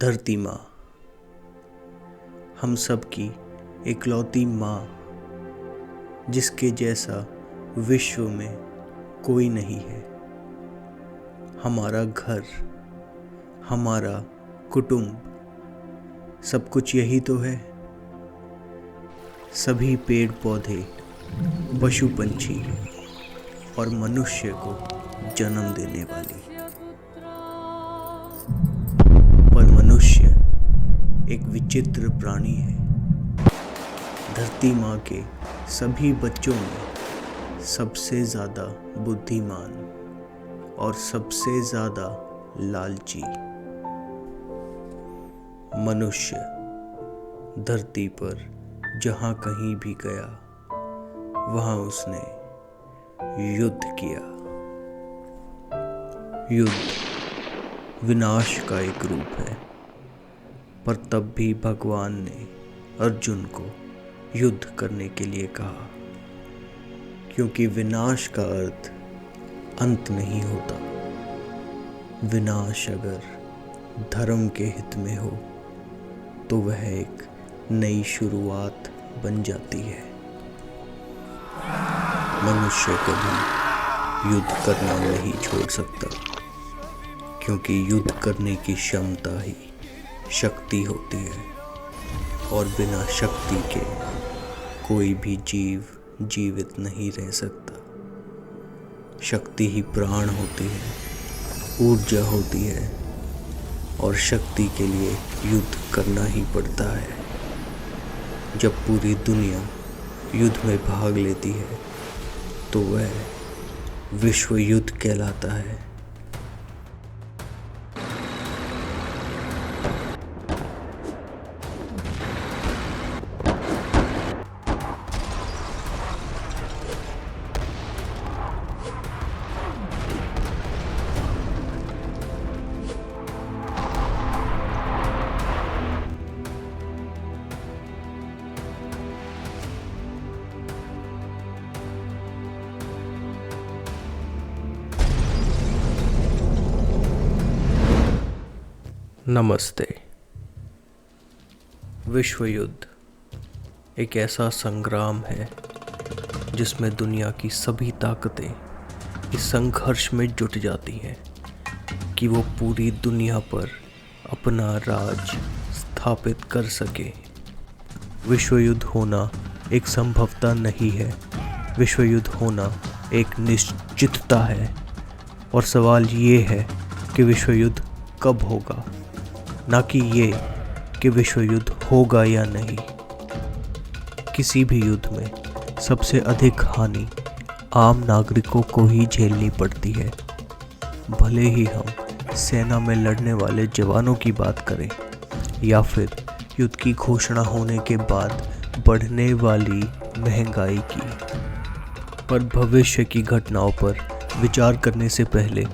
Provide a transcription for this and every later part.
धरती माँ, हम सब की इकलौती माँ, जिसके जैसा विश्व में कोई नहीं है। हमारा घर, हमारा कुटुंब, सब कुछ यही तो है। सभी पेड़ पौधे, पशु पंछी और मनुष्य को जन्म देने वाली। पर मनुष्य एक विचित्र प्राणी है। धरती माँ के सभी बच्चों में सबसे ज़्यादा बुद्धिमान और सबसे ज़्यादा लालची मनुष्य धरती पर जहाँ कहीं भी गया वहाँ उसने युद्ध किया। युद्ध विनाश का एक रूप है, पर तब भी भगवान ने अर्जुन को युद्ध करने के लिए कहा, क्योंकि विनाश का अर्थ अंत नहीं होता। विनाश अगर धर्म के हित में हो तो वह एक नई शुरुआत बन जाती है। मनुष्य कभी युद्ध करना नहीं छोड़ सकता, क्योंकि युद्ध करने की क्षमता ही शक्ति होती है, और बिना शक्ति के कोई भी जीव जीवित नहीं रह सकता। शक्ति ही प्राण होती है, ऊर्जा होती है, और शक्ति के लिए युद्ध करना ही पड़ता है। जब पूरी दुनिया युद्ध में भाग लेती है तो वह विश्व युद्ध कहलाता है। नमस्ते। विश्व युद्ध एक ऐसा संग्राम है जिसमें दुनिया की सभी ताकतें इस संघर्ष में जुट जाती हैं कि वो पूरी दुनिया पर अपना राज स्थापित कर सके। विश्व युद्ध होना एक संभवता नहीं है, विश्व युद्ध होना एक निश्चितता है। और सवाल ये है कि विश्व युद्ध कब होगा, ना कि ये कि विश्व युद्ध होगा या नहीं। किसी भी युद्ध में सबसे अधिक हानि आम नागरिकों को ही झेलनी पड़ती है। भले ही हम सेना में लड़ने वाले जवानों की बात करें या फिर युद्ध की घोषणा होने के बाद बढ़ने वाली महंगाई की। पर भविष्य की घटनाओं पर विचार करने से पहले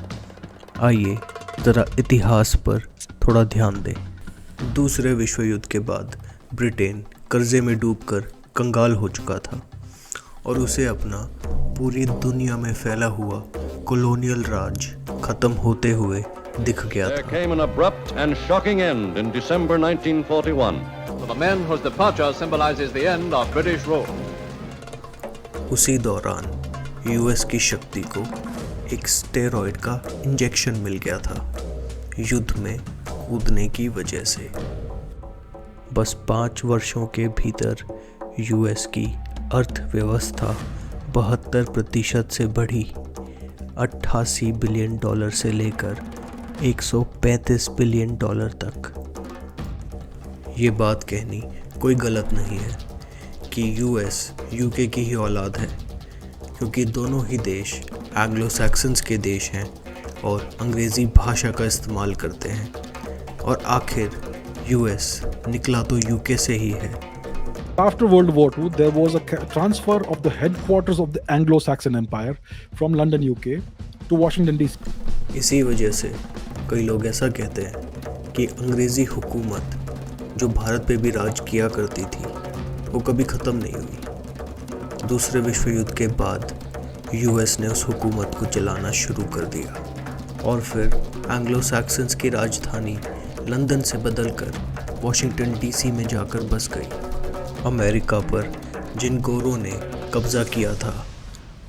आइए ज़रा इतिहास पर थोड़ा ध्यान दें। दूसरे विश्व युद्ध के बाद ब्रिटेन कर्जे में डूबकर कंगाल हो चुका था और उसे अपना पूरी दुनिया में फैला हुआ कॉलोनियल राज खत्म होते हुए दिख गया था। There came an abrupt and shocking end in December 1941. For the men whose departure symbolizes the end of British rule. उसी दौरान यूएस की शक्ति को एक स्टेरॉइड का इंजेक्शन मिल गया था युद्ध में कूदने की वजह से। बस 5 वर्षों के भीतर यूएस की अर्थव्यवस्था 72% से बढ़ी 88 बिलियन डॉलर से लेकर 135 बिलियन डॉलर तक। ये बात कहनी कोई गलत नहीं है कि यूएस यूके की ही औलाद है, क्योंकि दोनों ही देश एंग्लो सैक्सन्स के देश हैं और अंग्रेज़ी भाषा का इस्तेमाल करते हैं। और आखिर यूएस निकला तो यूके से ही है। After World War II, there was a transfer of the headquarters of the Anglo-Saxon Empire from London, UK, to Washington DC. इसी वजह से कई लोग ऐसा कहते हैं कि अंग्रेज़ी हुकूमत जो भारत पे भी राज किया करती थी वो कभी ख़त्म नहीं हुई। दूसरे विश्व युद्ध के बाद यूएस ने उस हुकूमत को चलाना शुरू कर दिया और फिर एंग्लो सैक्सन्स की राजधानी लंदन से बदलकर वॉशिंगटन डीसी में जाकर बस गई। अमेरिका पर जिन गोरों ने कब्जा किया था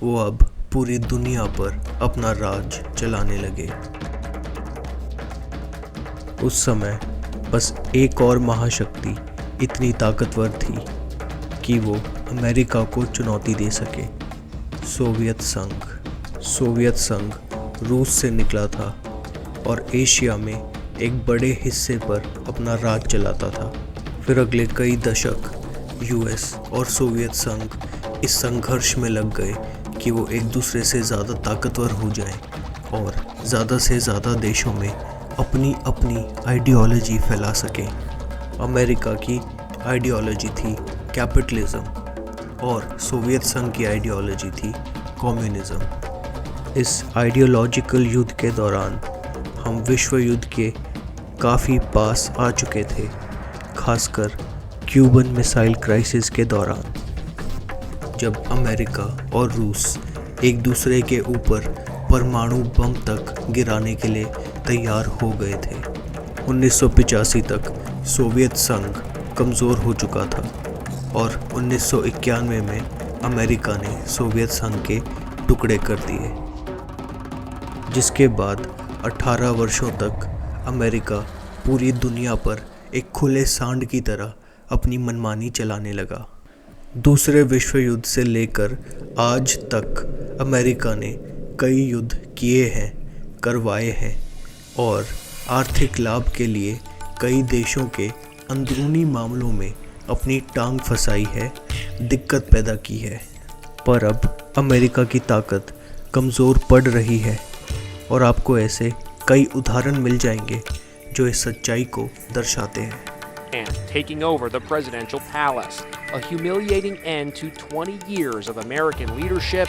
वो अब पूरी दुनिया पर अपना राज चलाने लगे। उस समय बस एक और महाशक्ति इतनी ताकतवर थी कि वो अमेरिका को चुनौती दे सके, सोवियत संघ। सोवियत संघ रूस से निकला था और एशिया में एक बड़े हिस्से पर अपना राज चलाता था। फिर अगले कई दशक यूएस और सोवियत संघ इस संघर्ष में लग गए कि वो एक दूसरे से ज़्यादा ताकतवर हो जाएं और ज़्यादा से ज़्यादा देशों में अपनी अपनी आइडियोलॉजी फैला सकें। अमेरिका की आइडियोलॉजी थी कैपिटलिज्म और सोवियत संघ की आइडियोलॉजी थी कम्युनिज्म। इस आइडियोलॉजिकल युद्ध के दौरान हम विश्व युद्ध के काफ़ी पास आ चुके थे, खासकर क्यूबन मिसाइल क्राइसिस के दौरान, जब अमेरिका और रूस एक दूसरे के ऊपर परमाणु बम तक गिराने के लिए तैयार हो गए थे। 1985 तक सोवियत संघ कमज़ोर हो चुका था और 1991 में अमेरिका ने सोवियत संघ के टुकड़े कर दिए, जिसके बाद 18 वर्षों तक अमेरिका पूरी दुनिया पर एक खुले सांड की तरह अपनी मनमानी चलाने लगा। दूसरे विश्व युद्ध से लेकर आज तक अमेरिका ने कई युद्ध किए हैं, करवाए हैं और आर्थिक लाभ के लिए कई देशों के अंदरूनी मामलों में अपनी टांग फंसाई है, दिक्कत पैदा की है। पर अब अमेरिका की ताकत कमज़ोर पड़ रही है और आपको ऐसे कई उदाहरण मिल जाएंगे जो इस सच्चाई को दर्शाते हैं। And taking over the presidential palace, a humiliating end to 20 years of American leadership.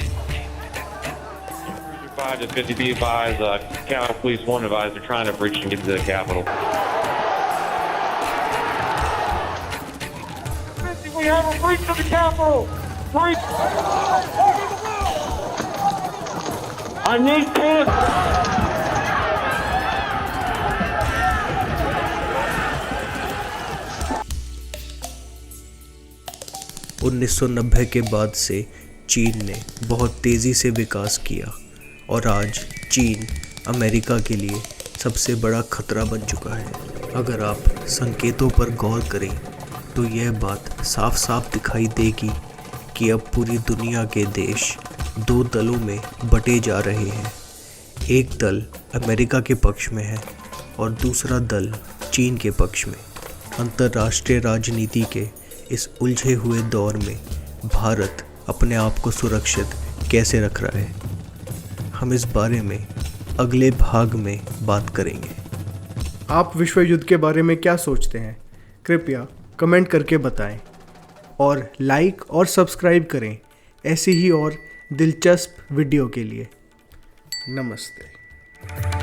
5 to 50 be advised, Capitol Police 1 advised they're trying to breach and get to the Capitol. We have a breach of the Capitol! Breach! I need pants! 1990 के बाद से चीन ने बहुत तेज़ी से विकास किया और आज चीन अमेरिका के लिए सबसे बड़ा खतरा बन चुका है। अगर आप संकेतों पर गौर करें तो यह बात साफ साफ दिखाई देगी कि अब पूरी दुनिया के देश दो दलों में बटे जा रहे हैं। एक दल अमेरिका के पक्ष में है और दूसरा दल चीन के पक्ष में। अंतर्राष्ट्रीय राजनीति के इस उलझे हुए दौर में भारत अपने आप को सुरक्षित कैसे रख रहा है, हम इस बारे में अगले भाग में बात करेंगे। आप विश्व युद्ध के बारे में क्या सोचते हैं? कृपया कमेंट करके बताएं और लाइक और सब्सक्राइब करें ऐसी ही और दिलचस्प वीडियो के लिए। नमस्ते।